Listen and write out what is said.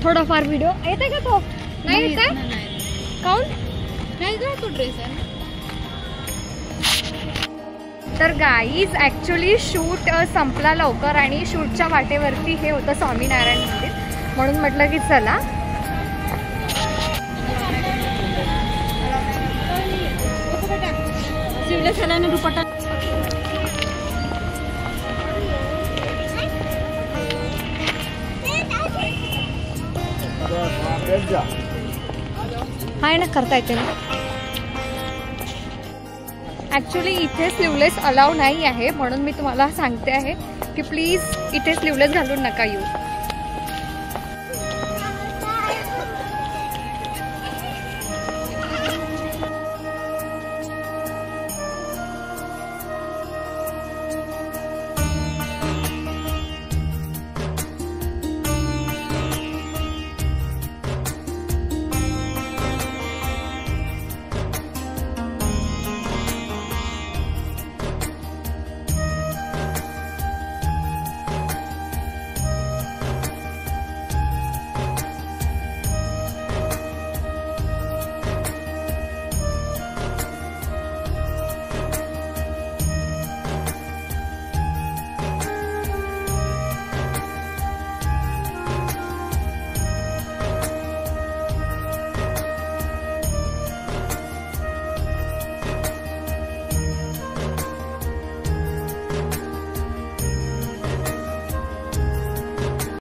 थोडाफार व्हिडिओ येते का तो? नाही येते काऊन? नाही का तो ड्रेस आहे. तर गाईज ॲक्च्युली शूट संपला लवकर आणि शूटच्या वाटेवरती हे होतं स्वामीनारायण मंदिर, म्हणून म्हटलं की चला. शिवला सलाने दुपट्टा. हाय ना, करता येते ना. ॲक्च्युली इथे स्लीवलेस अलाव नाही आहे, म्हणून मी तुम्हाला सांगते आहे की प्लीज इथे स्लीवलेस घालून नका येऊ.